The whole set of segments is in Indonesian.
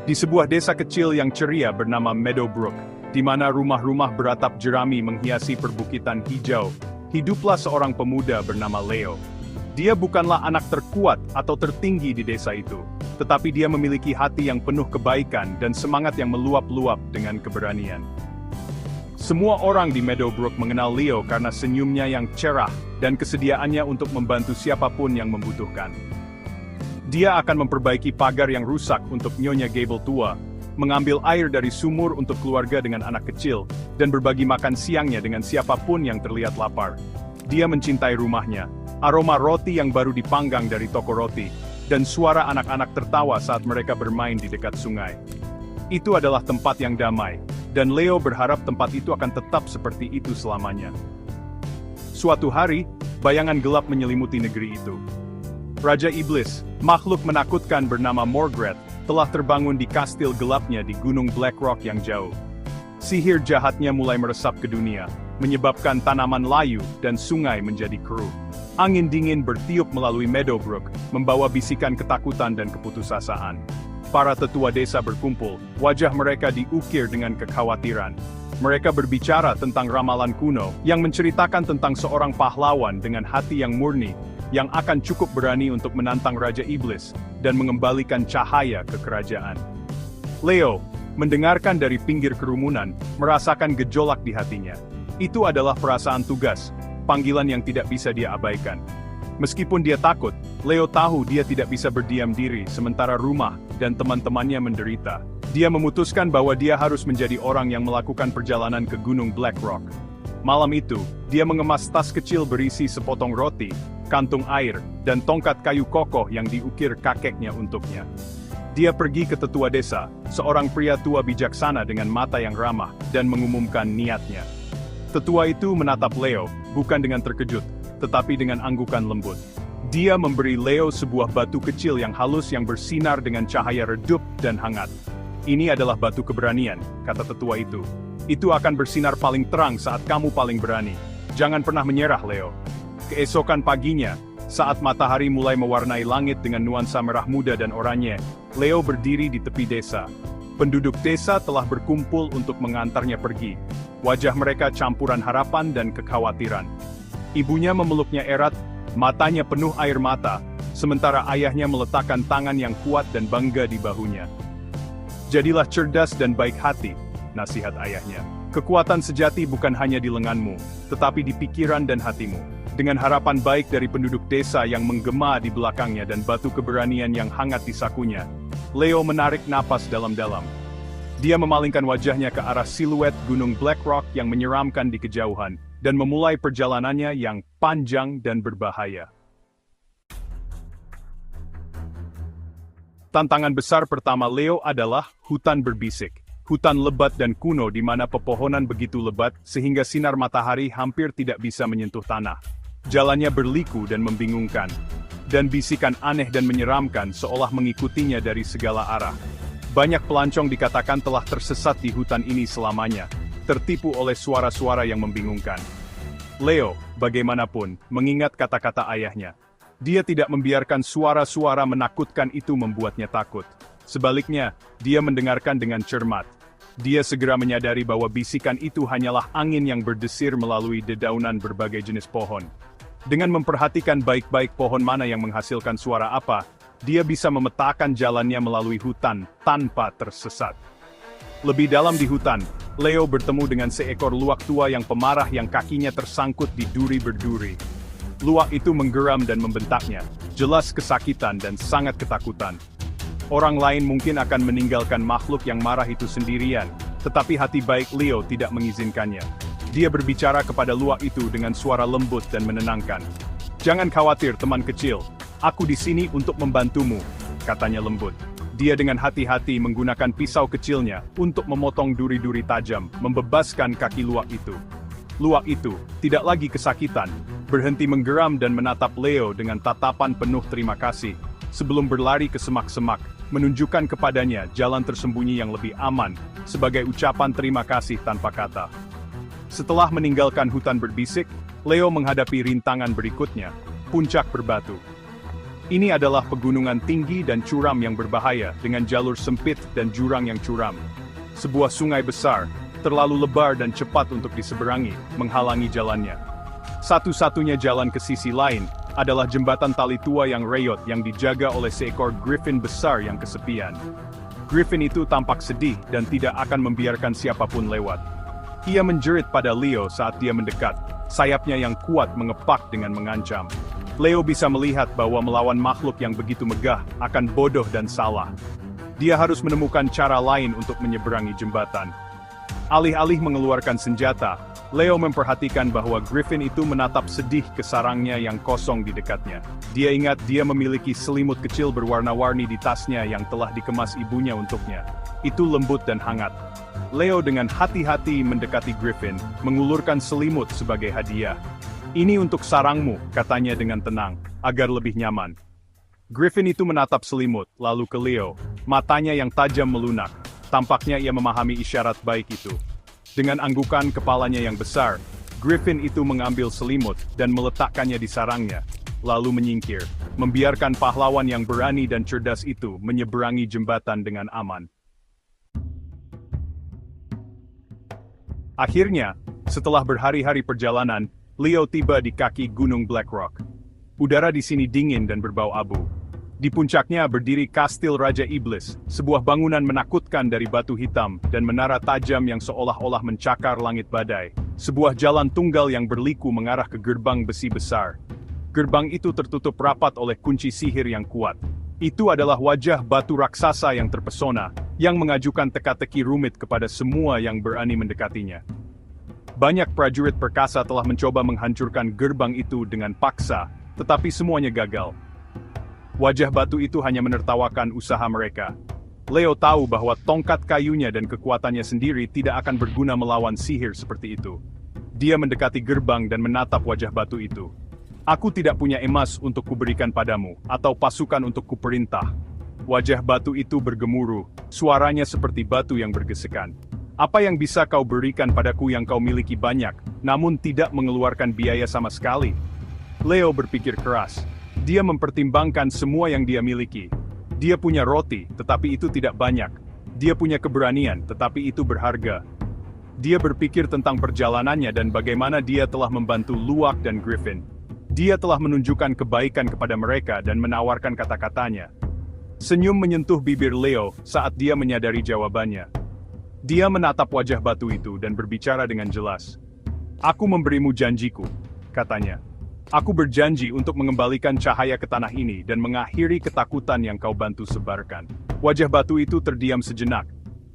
Di sebuah desa kecil yang ceria bernama Meadowbrook, di mana rumah-rumah beratap jerami menghiasi perbukitan hijau, hiduplah seorang pemuda bernama Leo. Dia bukanlah anak terkuat atau tertinggi di desa itu, tetapi dia memiliki hati yang penuh kebaikan dan semangat yang meluap-luap dengan keberanian. Semua orang di Meadowbrook mengenal Leo karena senyumnya yang cerah dan kesediaannya untuk membantu siapapun yang membutuhkan. Dia akan memperbaiki pagar yang rusak untuk Nyonya Gable tua, mengambil air dari sumur untuk keluarga dengan anak kecil, dan berbagi makan siangnya dengan siapapun yang terlihat lapar. Dia mencintai rumahnya, aroma roti yang baru dipanggang dari toko roti, dan suara anak-anak tertawa saat mereka bermain di dekat sungai. Itu adalah tempat yang damai, dan Leo berharap tempat itu akan tetap seperti itu selamanya. Suatu hari, bayangan gelap menyelimuti negeri itu. Raja Iblis, makhluk menakutkan bernama Morgreth, telah terbangun di kastil gelapnya di Gunung Blackrock yang jauh. Sihir jahatnya mulai meresap ke dunia, menyebabkan tanaman layu dan sungai menjadi keruh. Angin dingin bertiup melalui Meadowbrook, membawa bisikan ketakutan dan keputusasaan. Para tetua desa berkumpul, wajah mereka diukir dengan kekhawatiran. Mereka berbicara tentang ramalan kuno, yang menceritakan tentang seorang pahlawan dengan hati yang murni, yang akan cukup berani untuk menantang Raja Iblis, dan mengembalikan cahaya ke kerajaan. Leo, mendengarkan dari pinggir kerumunan, merasakan gejolak di hatinya. Itu adalah perasaan tugas, panggilan yang tidak bisa dia abaikan. Meskipun dia takut, Leo tahu dia tidak bisa berdiam diri sementara rumah dan teman-temannya menderita. Dia memutuskan bahwa dia harus menjadi orang yang melakukan perjalanan ke Gunung Blackrock. Malam itu, dia mengemas tas kecil berisi sepotong roti, kantung air, dan tongkat kayu kokoh yang diukir kakeknya untuknya. Dia pergi ke tetua desa, seorang pria tua bijaksana dengan mata yang ramah, dan mengumumkan niatnya. Tetua itu menatap Leo, bukan dengan terkejut, tetapi dengan anggukan lembut. Dia memberi Leo sebuah batu kecil yang halus yang bersinar dengan cahaya redup dan hangat. Ini adalah batu keberanian, kata tetua itu. Itu akan bersinar paling terang saat kamu paling berani. Jangan pernah menyerah, Leo. Keesokan paginya, saat matahari mulai mewarnai langit dengan nuansa merah muda dan oranye, Leo berdiri di tepi desa. Penduduk desa telah berkumpul untuk mengantarnya pergi. Wajah mereka campuran harapan dan kekhawatiran. Ibunya memeluknya erat, matanya penuh air mata, sementara ayahnya meletakkan tangan yang kuat dan bangga di bahunya. Jadilah cerdas dan baik hati, nasihat ayahnya. Kekuatan sejati bukan hanya di lenganmu, tetapi di pikiran dan hatimu. Dengan harapan baik dari penduduk desa yang menggema di belakangnya dan batu keberanian yang hangat di sakunya, Leo menarik napas dalam-dalam. Dia memalingkan wajahnya ke arah siluet Gunung Blackrock yang menyeramkan di kejauhan, dan memulai perjalanannya yang panjang dan berbahaya. Tantangan besar pertama Leo adalah hutan berbisik. Hutan lebat dan kuno di mana pepohonan begitu lebat sehingga sinar matahari hampir tidak bisa menyentuh tanah. Jalannya berliku dan membingungkan. Dan bisikan aneh dan menyeramkan seolah mengikutinya dari segala arah. Banyak pelancong dikatakan telah tersesat di hutan ini selamanya, tertipu oleh suara-suara yang membingungkan. Leo, bagaimanapun, mengingat kata-kata ayahnya. Dia tidak membiarkan suara-suara menakutkan itu membuatnya takut. Sebaliknya, dia mendengarkan dengan cermat. Dia segera menyadari bahwa bisikan itu hanyalah angin yang berdesir melalui dedaunan berbagai jenis pohon. Dengan memperhatikan baik-baik pohon mana yang menghasilkan suara apa, dia bisa memetakan jalannya melalui hutan tanpa tersesat. Lebih dalam di hutan, Leo bertemu dengan seekor luwak tua yang pemarah yang kakinya tersangkut di duri berduri. Luwak itu menggeram dan membentaknya, jelas kesakitan dan sangat ketakutan. Orang lain mungkin akan meninggalkan makhluk yang marah itu sendirian, tetapi hati baik Leo tidak mengizinkannya. Dia berbicara kepada luwak itu dengan suara lembut dan menenangkan. "Jangan khawatir, teman kecil. Aku di sini untuk membantumu," katanya lembut. Dia dengan hati-hati menggunakan pisau kecilnya untuk memotong duri-duri tajam, membebaskan kaki luwak itu. Luwak itu tidak lagi kesakitan, berhenti menggeram dan menatap Leo dengan tatapan penuh terima kasih, sebelum berlari ke semak-semak, menunjukkan kepadanya jalan tersembunyi yang lebih aman, sebagai ucapan terima kasih tanpa kata. Setelah meninggalkan hutan berbisik, Leo menghadapi rintangan berikutnya, puncak berbatu. Ini adalah pegunungan tinggi dan curam yang berbahaya dengan jalur sempit dan jurang yang curam. Sebuah sungai besar, terlalu lebar dan cepat untuk diseberangi, menghalangi jalannya. Satu-satunya jalan ke sisi lain adalah jembatan tali tua yang reyot yang dijaga oleh seekor griffin besar yang kesepian. Griffin itu tampak sedih dan tidak akan membiarkan siapapun lewat. Ia menjerit pada Leo saat dia mendekat, sayapnya yang kuat mengepak dengan mengancam. Leo bisa melihat bahwa melawan makhluk yang begitu megah akan bodoh dan salah. Dia harus menemukan cara lain untuk menyeberangi jembatan. Alih-alih mengeluarkan senjata, Leo memperhatikan bahwa Griffin itu menatap sedih ke sarangnya yang kosong di dekatnya. Dia ingat dia memiliki selimut kecil berwarna-warni di tasnya yang telah dikemas ibunya untuknya. Itu lembut dan hangat. Leo dengan hati-hati mendekati Griffin, mengulurkan selimut sebagai hadiah. "Ini untuk sarangmu," katanya dengan tenang, agar lebih nyaman. Griffin itu menatap selimut, lalu ke Leo. Matanya yang tajam melunak. Tampaknya ia memahami isyarat baik itu. Dengan anggukan kepalanya yang besar, Griffin itu mengambil selimut dan meletakkannya di sarangnya, lalu menyingkir, membiarkan pahlawan yang berani dan cerdas itu menyeberangi jembatan dengan aman. Akhirnya, setelah berhari-hari perjalanan, Leo tiba di kaki Gunung Black Rock. Udara di sini dingin dan berbau abu. Di puncaknya berdiri Kastil Raja Iblis, sebuah bangunan menakutkan dari batu hitam dan menara tajam yang seolah-olah mencakar langit badai. Sebuah jalan tunggal yang berliku mengarah ke gerbang besi besar. Gerbang itu tertutup rapat oleh kunci sihir yang kuat. Itu adalah wajah batu raksasa yang terpesona, yang mengajukan teka-teki rumit kepada semua yang berani mendekatinya. Banyak prajurit perkasa telah mencoba menghancurkan gerbang itu dengan paksa, tetapi semuanya gagal. Wajah batu itu hanya menertawakan usaha mereka. Leo tahu bahwa tongkat kayunya dan kekuatannya sendiri tidak akan berguna melawan sihir seperti itu. Dia mendekati gerbang dan menatap wajah batu itu. "Aku tidak punya emas untuk kuberikan padamu, atau pasukan untuk kuperintah." Wajah batu itu bergemuruh, suaranya seperti batu yang bergesekan. "Apa yang bisa kau berikan padaku yang kau miliki banyak, namun tidak mengeluarkan biaya sama sekali?" Leo berpikir keras. Dia mempertimbangkan semua yang dia miliki. Dia punya roti, tetapi itu tidak banyak. Dia punya keberanian, tetapi itu berharga. Dia berpikir tentang perjalanannya dan bagaimana dia telah membantu Luwak dan Griffin. Dia telah menunjukkan kebaikan kepada mereka dan menawarkan kata-katanya. Senyum menyentuh bibir Leo saat dia menyadari jawabannya. Dia menatap wajah batu itu dan berbicara dengan jelas. "Aku memberimu janjiku," katanya. "Aku berjanji untuk mengembalikan cahaya ke tanah ini dan mengakhiri ketakutan yang kau bantu sebarkan." Wajah batu itu terdiam sejenak.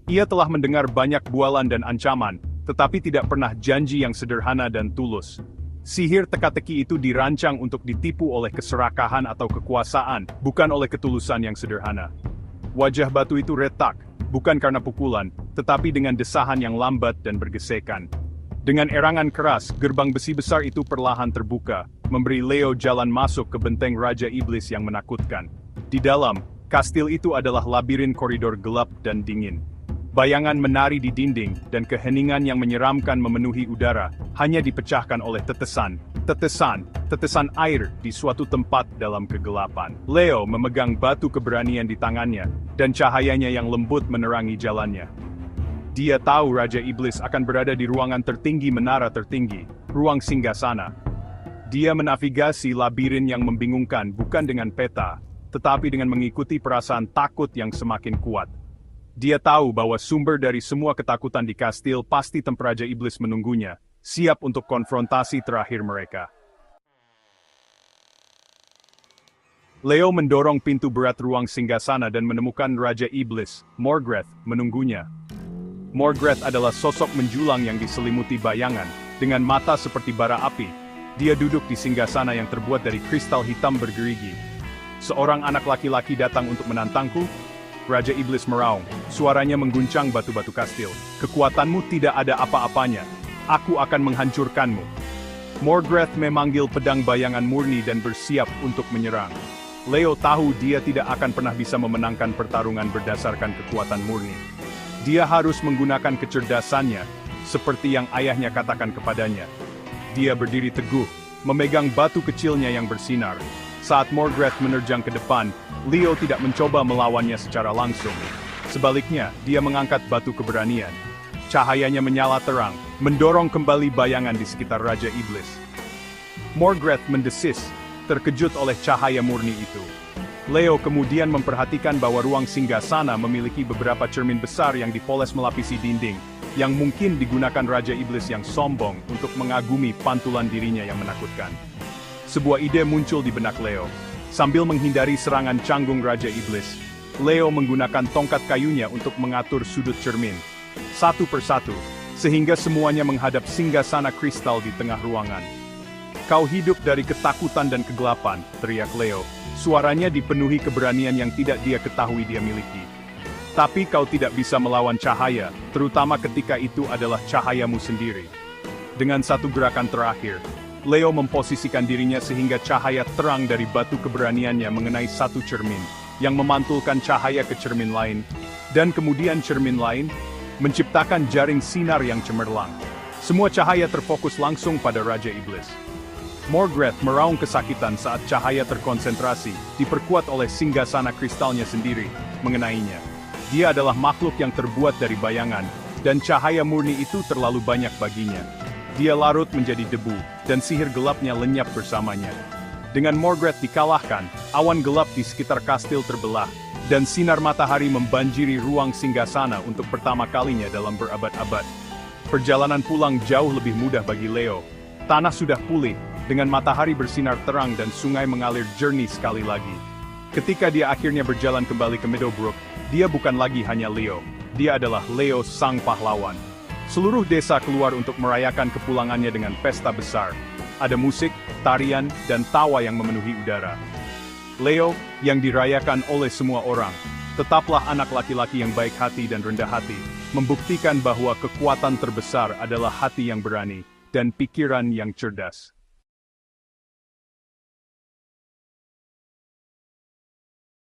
Ia telah mendengar banyak bualan dan ancaman, tetapi tidak pernah janji yang sederhana dan tulus. Sihir teka-teki itu dirancang untuk ditipu oleh keserakahan atau kekuasaan, bukan oleh ketulusan yang sederhana. Wajah batu itu retak, bukan karena pukulan, tetapi dengan desahan yang lambat dan bergesekan. Dengan erangan keras, gerbang besi besar itu perlahan terbuka, memberi Leo jalan masuk ke benteng Raja Iblis yang menakutkan. Di dalam, kastil itu adalah labirin koridor gelap dan dingin. Bayangan menari di dinding, dan keheningan yang menyeramkan memenuhi udara, hanya dipecahkan oleh tetesan air di suatu tempat dalam kegelapan. Leo memegang batu keberanian di tangannya, dan cahayanya yang lembut menerangi jalannya. Dia tahu Raja Iblis akan berada di ruangan tertinggi menara tertinggi, ruang singgasana. Dia menavigasi labirin yang membingungkan bukan dengan peta, tetapi dengan mengikuti perasaan takut yang semakin kuat. Dia tahu bahwa sumber dari semua ketakutan di kastil pasti Raja Iblis menunggunya, siap untuk konfrontasi terakhir mereka. Leo mendorong pintu berat ruang singgasana dan menemukan Raja Iblis, Morgreth, menunggunya. Morgreth adalah sosok menjulang yang diselimuti bayangan, dengan mata seperti bara api. Dia duduk di singgasana yang terbuat dari kristal hitam bergerigi. "Seorang anak laki-laki datang untuk menantangku?" Raja Iblis meraung, suaranya mengguncang batu-batu kastil. "Kekuatanmu tidak ada apa-apanya. Aku akan menghancurkanmu." Morgreth memanggil pedang bayangan murni dan bersiap untuk menyerang. Leo tahu dia tidak akan pernah bisa memenangkan pertarungan berdasarkan kekuatan murni. Dia harus menggunakan kecerdasannya, seperti yang ayahnya katakan kepadanya. Dia berdiri teguh, memegang batu kecilnya yang bersinar. Saat Morgreth menerjang ke depan, Leo tidak mencoba melawannya secara langsung. Sebaliknya, dia mengangkat batu keberanian. Cahayanya menyala terang, mendorong kembali bayangan di sekitar Raja Iblis. Morgreth mendesis, terkejut oleh cahaya murni itu. Leo kemudian memperhatikan bahwa ruang singgasana memiliki beberapa cermin besar yang dipoles melapisi dinding, yang mungkin digunakan Raja Iblis yang sombong untuk mengagumi pantulan dirinya yang menakutkan. Sebuah ide muncul di benak Leo. Sambil menghindari serangan canggung Raja Iblis, Leo menggunakan tongkat kayunya untuk mengatur sudut cermin, satu persatu, sehingga semuanya menghadap singgasana kristal di tengah ruangan. "Kau hidup dari ketakutan dan kegelapan," teriak Leo. Suaranya dipenuhi keberanian yang tidak dia ketahui dia miliki. "Tapi kau tidak bisa melawan cahaya, terutama ketika itu adalah cahayamu sendiri." Dengan satu gerakan terakhir, Leo memposisikan dirinya sehingga cahaya terang dari batu keberaniannya mengenai satu cermin, yang memantulkan cahaya ke cermin lain, dan kemudian cermin lain, menciptakan jaring sinar yang cemerlang. Semua cahaya terfokus langsung pada Raja Iblis. Morgreth meraung kesakitan saat cahaya terkonsentrasi, diperkuat oleh singgasana kristalnya sendiri, mengenainya. Dia adalah makhluk yang terbuat dari bayangan, dan cahaya murni itu terlalu banyak baginya. Dia larut menjadi debu, dan sihir gelapnya lenyap bersamanya. Dengan Morgreth dikalahkan, awan gelap di sekitar kastil terbelah, dan sinar matahari membanjiri ruang singgasana untuk pertama kalinya dalam berabad-abad. Perjalanan pulang jauh lebih mudah bagi Leo. Tanah sudah pulih, dengan matahari bersinar terang dan sungai mengalir jernih sekali lagi. Ketika dia akhirnya berjalan kembali ke Meadowbrook, dia bukan lagi hanya Leo. Dia adalah Leo sang pahlawan. Seluruh desa keluar untuk merayakan kepulangannya dengan pesta besar. Ada musik, tarian, dan tawa yang memenuhi udara. Leo, yang dirayakan oleh semua orang, tetaplah anak laki-laki yang baik hati dan rendah hati, membuktikan bahwa kekuatan terbesar adalah hati yang berani, dan pikiran yang cerdas.